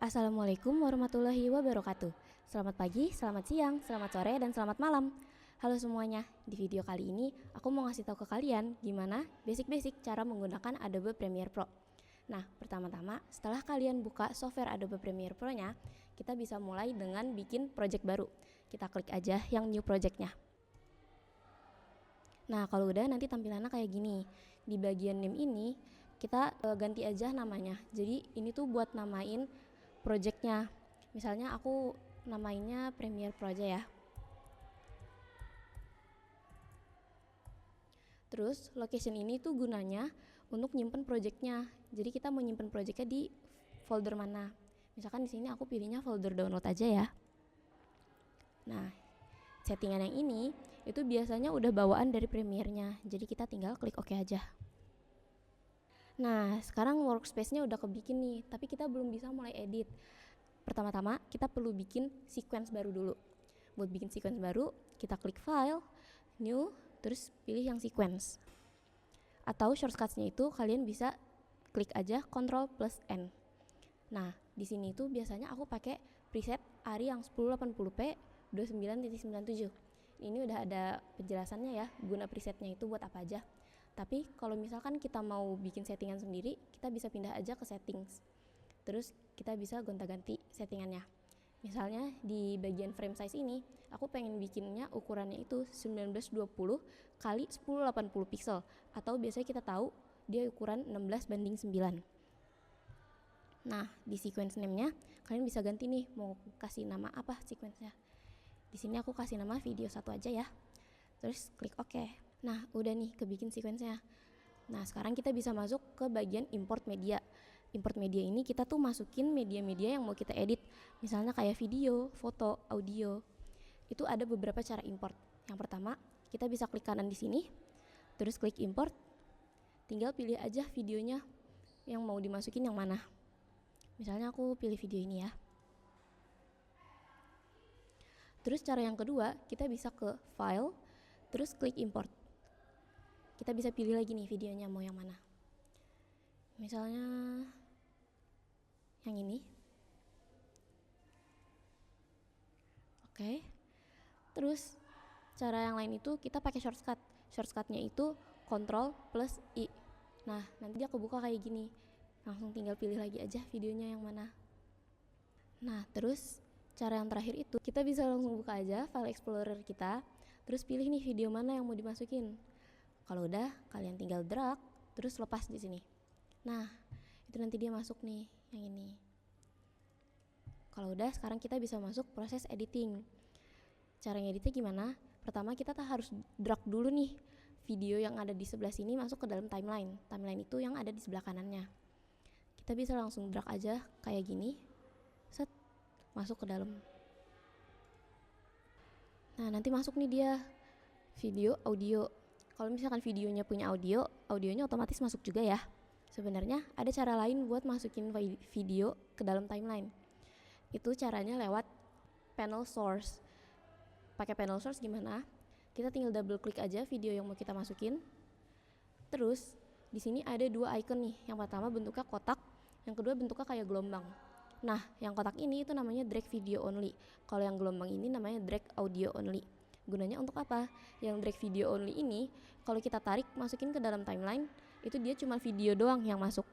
Assalamualaikum warahmatullahi wabarakatuh. Selamat pagi, selamat siang, selamat sore, dan selamat malam. Halo semuanya, di video kali ini aku mau ngasih tahu ke kalian gimana basic-basic cara menggunakan Adobe Premiere Pro. Nah, pertama-tama setelah kalian buka software Adobe Premiere Pro-nya, kita bisa mulai dengan bikin project baru. Kita klik aja yang new project-nya. Nah, kalau udah nanti tampilannya kayak gini. Di bagian name ini kita ganti aja namanya. Jadi ini tuh buat namain projectnya. Misalnya aku namainnya Premiere Pro aja ya. Terus location ini tuh gunanya untuk nyimpen projectnya. Jadi kita mau nyimpen projectnya di folder mana. Misalkan di sini aku pilihnya folder download aja ya. Nah, settingan yang ini itu biasanya udah bawaan dari Premiere-nya. Jadi kita tinggal klik OK aja. Nah, sekarang workspace-nya udah kebikin nih, tapi kita belum bisa mulai edit. Pertama-tama kita perlu bikin sequence baru dulu. Buat bikin sequence baru, kita klik File, New, terus pilih yang sequence. Atau shortcuts-nya itu kalian bisa klik aja Ctrl+N. Nah, di sini tuh biasanya aku pakai preset ARRI yang 1080p 29.97. Ini udah ada penjelasannya ya, guna presetnya itu buat apa aja. Tapi kalau misalkan kita mau bikin settingan sendiri, kita bisa pindah aja ke settings. Terus kita bisa gonta-ganti settingannya. Misalnya di bagian frame size ini, aku pengen bikinnya ukurannya itu 1920 kali 1080 pixel, atau biasanya kita tahu dia ukuran 16:9. Nah, di sequence name-nya kalian bisa ganti nih, mau kasih nama apa sequence-nya. Di sini aku kasih nama video 1 aja ya. Terus klik OK. Nah, udah nih kebikin sequence-nya. Nah, sekarang kita bisa masuk ke bagian import media. Import media ini kita tuh masukin media-media yang mau kita edit. Misalnya kayak video, foto, audio. Itu ada beberapa cara import. Yang pertama, kita bisa klik kanan di sini. Terus klik import. Tinggal pilih aja videonya yang mau dimasukin yang mana. Misalnya aku pilih video ini ya. Terus cara yang kedua, kita bisa ke file, terus klik import. Kita bisa pilih lagi nih videonya mau yang mana. Misalnya yang ini. Oke. Terus cara yang lain itu kita pakai shortcut. Shortcutnya itu Ctrl+I. Nah, nanti dia kebuka kayak gini. Langsung tinggal pilih lagi aja videonya yang mana. Nah, terus cara yang terakhir itu kita bisa langsung buka aja file explorer kita. Terus pilih nih video mana yang mau dimasukin. Kalau udah, kalian tinggal drag, terus lepas di sini. Nah, itu nanti dia masuk nih, yang ini. Kalau udah, sekarang kita bisa masuk proses editing. Cara ngeditnya gimana? Pertama kita harus drag dulu nih video yang ada di sebelah sini masuk ke dalam timeline. Timeline itu yang ada di sebelah kanannya. Kita bisa langsung drag aja kayak gini. Set, masuk ke dalam. Nah, nanti masuk nih dia video, audio. Kalau misalkan videonya punya audio, audionya otomatis masuk juga ya. Sebenarnya ada cara lain buat masukin video ke dalam timeline. Itu caranya lewat panel source. Pakai panel source gimana? Kita tinggal double klik aja video yang mau kita masukin. Terus di sini ada 2 icon nih. Yang pertama bentuknya kotak, yang kedua bentuknya kayak gelombang. Nah, yang kotak ini itu namanya drag video only. Kalau yang gelombang ini namanya drag audio only. Gunanya untuk apa? Yang drag video only ini kalau kita tarik masukin ke dalam timeline, itu dia cuma video doang yang masuk.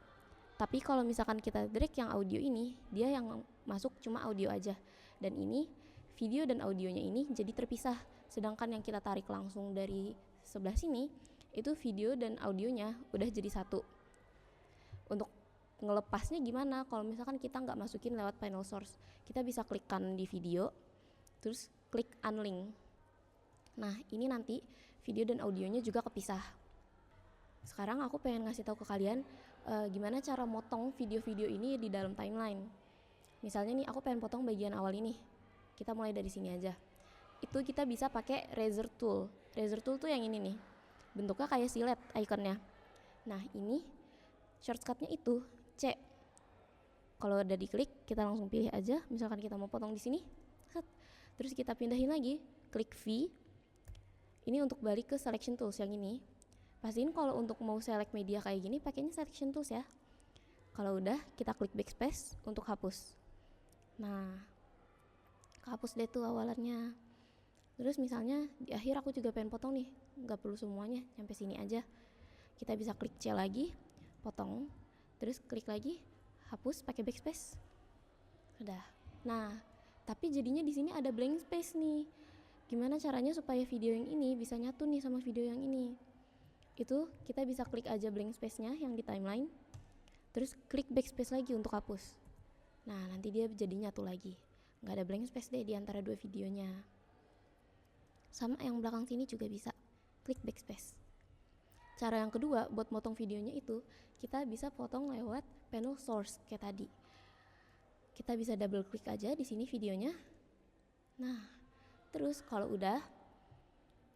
Tapi kalau misalkan kita drag yang audio ini, dia yang masuk cuma audio aja. Dan ini video dan audionya ini jadi terpisah. Sedangkan yang kita tarik langsung dari sebelah sini, itu video dan audionya udah jadi satu. Untuk ngelepasnya gimana? Kalau misalkan kita nggak masukin lewat panel source, kita bisa klik kanan di video, terus klik unlink. Nah, ini nanti video dan audionya juga kepisah. Sekarang aku pengen ngasih tahu ke kalian gimana cara motong video-video ini di dalam timeline. Misalnya nih, aku pengen potong bagian awal ini. Kita mulai dari sini aja. Itu kita bisa pakai razor tool. Razor tool tuh yang ini nih. Bentuknya kayak silet ikonnya. Nah, ini shortcutnya itu C. Kalau udah diklik, kita langsung pilih aja. Misalkan kita mau potong di sini, terus kita pindahin lagi, klik V. Ini untuk balik ke selection tools yang ini. Pastiin kalau untuk mau select media kayak gini pakainya selection tools ya. Kalau udah, kita klik backspace untuk hapus. Nah, kehapus deh tuh awalannya. Terus misalnya di akhir aku juga pengen potong nih, nggak perlu semuanya, sampai sini aja. Kita bisa klik C lagi, potong, terus klik lagi, hapus pakai backspace. Udah. Nah, tapi jadinya di sini ada blank space nih. Gimana caranya supaya video yang ini bisa nyatu nih sama video yang ini? Itu kita bisa klik aja blank space-nya yang di timeline, terus klik backspace lagi untuk hapus. Nah, nanti dia jadi nyatu lagi. Nggak ada blank space deh di antara dua videonya. Sama yang belakang sini juga bisa klik backspace. Cara yang kedua buat motong videonya itu, kita bisa potong lewat panel source kayak tadi. Kita bisa double klik aja di sini videonya. Nah, terus kalau udah,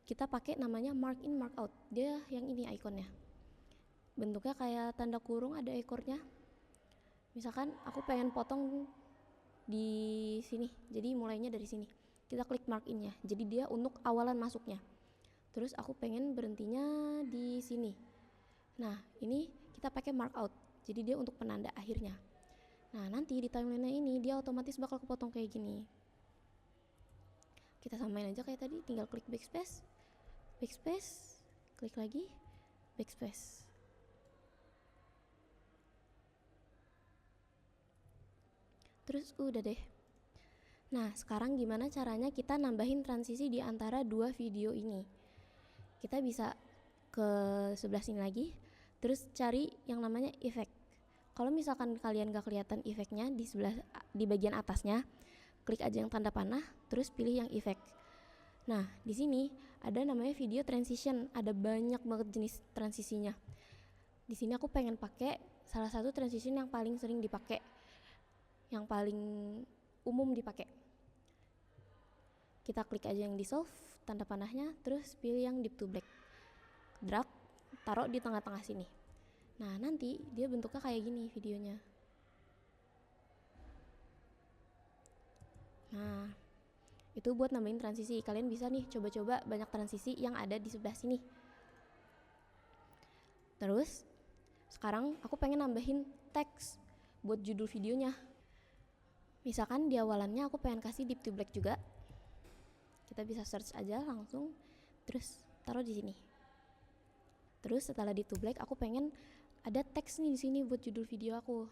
kita pakai namanya mark in mark out. Dia yang ini ikonnya. Bentuknya kayak tanda kurung, ada ekornya. Misalkan aku pengen potong di sini, jadi mulainya dari sini. Kita klik mark in-nya. Jadi dia untuk awalan masuknya. Terus aku pengen berhentinya di sini. Nah, ini kita pakai mark out. Jadi dia untuk penanda akhirnya. Nah, nanti di timeline-nya ini dia otomatis bakal kepotong kayak gini. Kita samain aja kayak tadi, tinggal klik backspace. Backspace, klik lagi, backspace. Terus udah deh. Nah, sekarang gimana caranya kita nambahin transisi di antara dua video ini? Kita bisa ke sebelah sini lagi, terus cari yang namanya efek. Kalau misalkan kalian gak kelihatan efeknya di bagian atasnya, klik aja yang tanda panah, terus pilih yang efek. Nah, di sini ada namanya video transition, ada banyak banget jenis transisinya. Di sini aku pengen pakai salah satu transition yang paling sering dipakai, yang paling umum dipakai. Kita klik aja yang dissolve, tanda panahnya, terus pilih yang deep to black. Drag, taruh di tengah-tengah sini. Nah, nanti dia bentuknya kayak gini videonya. Nah, itu buat nambahin transisi. Kalian bisa nih coba-coba banyak transisi yang ada di sebelah sini. Terus, sekarang aku pengen nambahin teks buat judul videonya. Misalkan di awalannya aku pengen kasih deep to black juga. Kita bisa search aja langsung, terus taruh di sini. Terus setelah deep to black, aku pengen ada teks nih di sini buat judul video aku.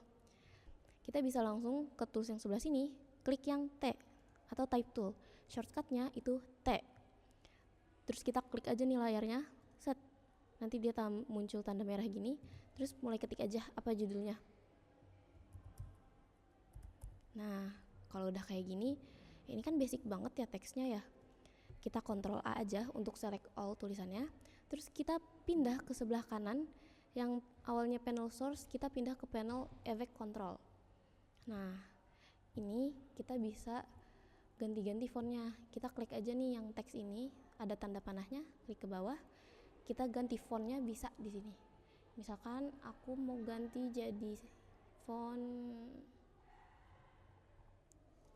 Kita bisa langsung ke tools yang sebelah sini, klik yang T atau type tool. Shortcutnya itu T. Terus kita klik aja nih layarnya, set. Nanti dia muncul tanda merah gini, terus mulai ketik aja apa judulnya. Nah, kalau udah kayak gini, ini kan basic banget ya teksnya ya. Kita Ctrl A aja untuk select all tulisannya. Terus kita pindah ke sebelah kanan, yang awalnya panel source, kita pindah ke panel effect control. Nah, ini kita bisa ganti-ganti fontnya. Kita klik aja nih yang teks ini, ada tanda panahnya, klik ke bawah. Kita ganti fontnya bisa di sini. Misalkan aku mau ganti jadi font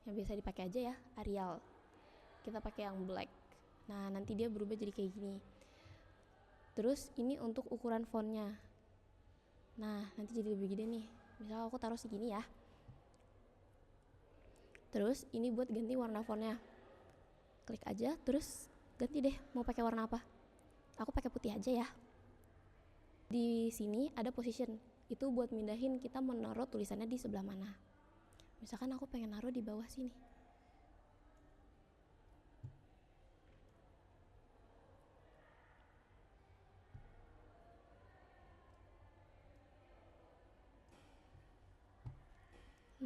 yang biasa dipakai aja ya, Arial. Kita pakai yang black. Nah, nanti dia berubah jadi kayak gini. Terus ini untuk ukuran fontnya. Nah, nanti jadi lebih gede nih. Misal aku taruh segini ya. Terus ini buat ganti warna fontnya. Klik aja, terus ganti deh mau pakai warna apa. Aku pakai putih aja ya. Di sini ada position. Itu buat mindahin kita menaruh tulisannya di sebelah mana. Misalkan aku pengen naruh di bawah sini.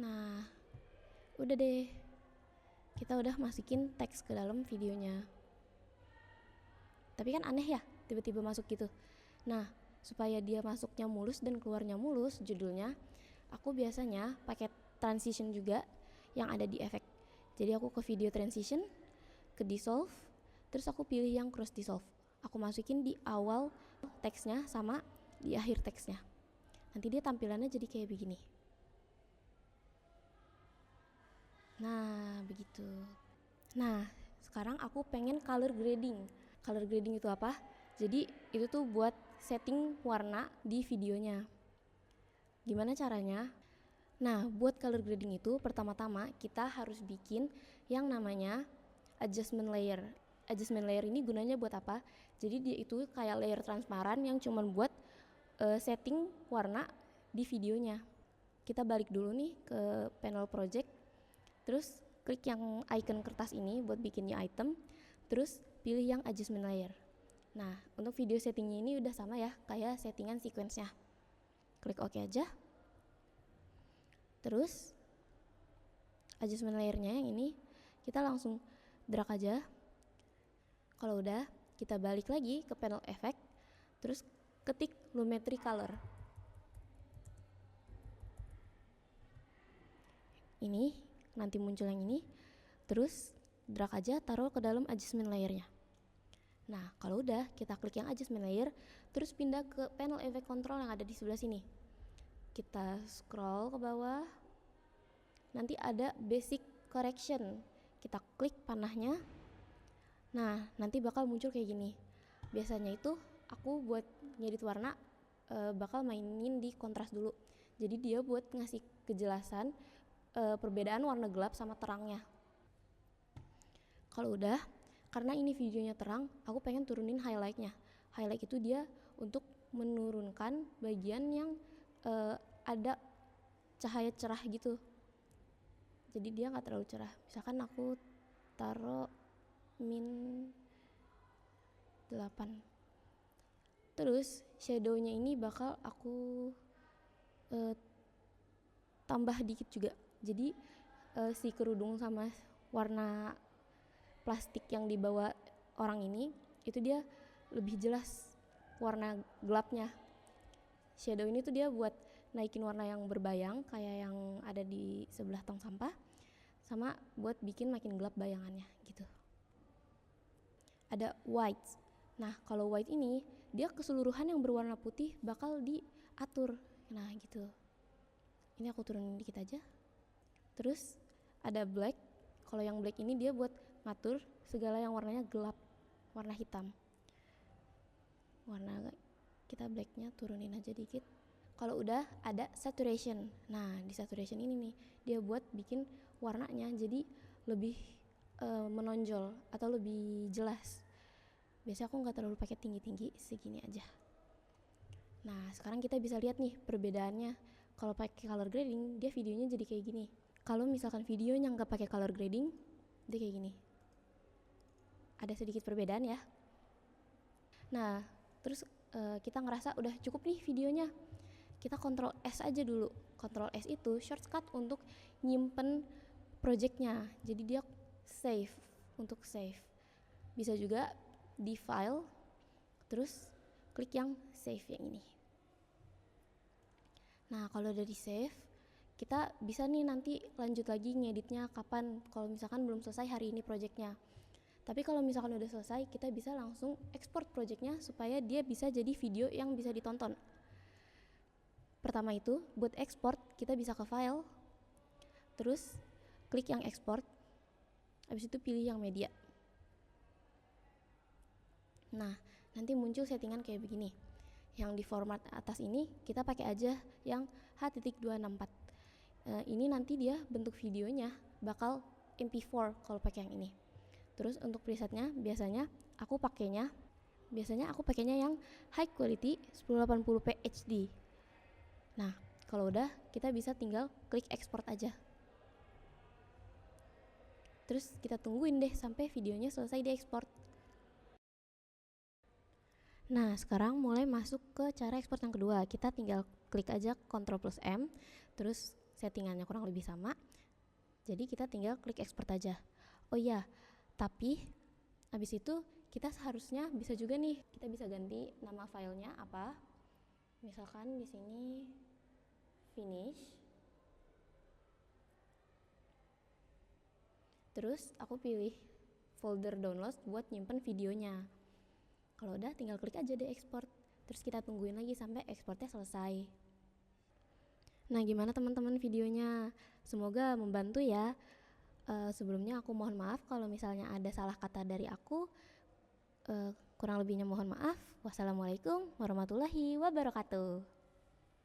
Nah, udah deh. Kita udah masukin teks ke dalam videonya. Tapi kan aneh ya, tiba-tiba masuk gitu. Nah, supaya dia masuknya mulus dan keluarnya mulus judulnya, aku biasanya pakai transition juga yang ada di efek. Jadi aku ke video transition, ke dissolve, terus aku pilih yang cross dissolve. Aku masukin di awal teksnya sama di akhir teksnya. Nanti dia tampilannya jadi kayak begini. Nah, begitu. Nah, sekarang aku pengen color grading. Color grading itu apa? Jadi itu tuh buat setting warna di videonya. Gimana caranya? Nah, buat color grading itu pertama-tama kita harus bikin yang namanya adjustment layer. Adjustment layer ini gunanya buat apa? Jadi dia itu kayak layer transparan yang cuman buat setting warna di videonya. Kita balik dulu nih ke panel project, terus klik yang icon kertas ini buat bikin new item, terus pilih yang adjustment layer. Nah, untuk video settingnya ini udah sama ya, kayak settingan sequence-nya. Klik OK aja. Terus adjustment layernya yang ini kita langsung drag aja. Kalau udah, kita balik lagi ke panel effect, terus ketik Lumetri Color. Ini nanti muncul yang ini, terus drag aja taruh ke dalam adjustment layernya. Nah, kalau udah, kita klik yang adjustment layer, terus pindah ke panel effect control yang ada di sebelah sini. Kita scroll ke bawah, nanti ada basic correction. Kita klik panahnya. Nah, nanti bakal muncul kayak gini. Biasanya itu aku buat ngedit warna bakal mainin di kontras dulu. Jadi dia buat ngasih kejelasan perbedaan warna gelap sama terangnya. Kalau udah, karena ini videonya terang, aku pengen turunin highlightnya. Highlight itu dia untuk menurunkan bagian yang ada cahaya cerah gitu. Jadi dia nggak terlalu cerah. Misalkan aku taruh min 8. Terus shadownya ini bakal aku tambah dikit juga. Jadi si kerudung sama warna plastik yang dibawa orang ini itu dia lebih jelas warna gelapnya. Shadow ini tuh dia buat naikin warna yang berbayang kayak yang ada di sebelah tong sampah, sama buat bikin makin gelap bayangannya gitu. Ada white. Nah, kalau white ini dia keseluruhan yang berwarna putih bakal diatur. Nah, gitu. Ini aku turunin dikit aja. Terus ada black. Kalau yang black ini dia buat ngatur segala yang warnanya gelap, warna hitam. Warna kita blacknya turunin aja dikit. Kalau udah ada saturation. Nah, di saturation ini nih dia buat bikin warnanya jadi lebih menonjol atau lebih jelas. Biasanya aku nggak terlalu pakai tinggi-tinggi, segini aja. Nah, sekarang kita bisa lihat nih perbedaannya. Kalau pakai color grading, dia videonya jadi kayak gini. Kalau misalkan videonya nggak pakai color grading, dia kayak gini. Ada sedikit perbedaan ya. Nah, terus kita ngerasa udah cukup nih videonya. Kita Ctrl S aja dulu. Ctrl S itu shortcut untuk nyimpen projectnya. Jadi dia save, untuk save. Bisa juga di file, terus klik yang save yang ini. Nah, kalau udah di save, kita bisa nih nanti lanjut lagi ngeditnya kapan, kalau misalkan belum selesai hari ini projectnya. Tapi kalau misalkan udah selesai, kita bisa langsung export projectnya supaya dia bisa jadi video yang bisa ditonton. Pertama itu, buat export, kita bisa ke file, terus klik yang export, habis itu pilih yang media. Nah, nanti muncul settingan kayak begini. Yang di format atas ini kita pakai aja yang H.264. Ini nanti dia bentuk videonya bakal MP4 kalau pakai yang ini. Terus untuk presetnya biasanya aku pakainya yang high quality 1080p HD. Nah, kalau udah kita bisa tinggal klik export aja. Terus kita tungguin deh sampai videonya selesai diekspor. Nah, sekarang mulai masuk ke cara ekspor yang kedua. Kita tinggal klik aja Ctrl+M, terus settingannya kurang lebih sama. Jadi kita tinggal klik export aja. Oh iya, tapi habis itu kita seharusnya bisa juga nih, kita bisa ganti nama filenya apa. Misalkan di sini finish. Terus aku pilih folder download buat nyimpen videonya. Kalau udah tinggal klik aja deh export. Terus kita tungguin lagi sampai ekspornya selesai. Nah, gimana teman-teman videonya? Semoga membantu ya. Sebelumnya aku mohon maaf kalau misalnya ada salah kata dari aku. Kurang lebihnya mohon maaf. Wassalamualaikum warahmatullahi wabarakatuh.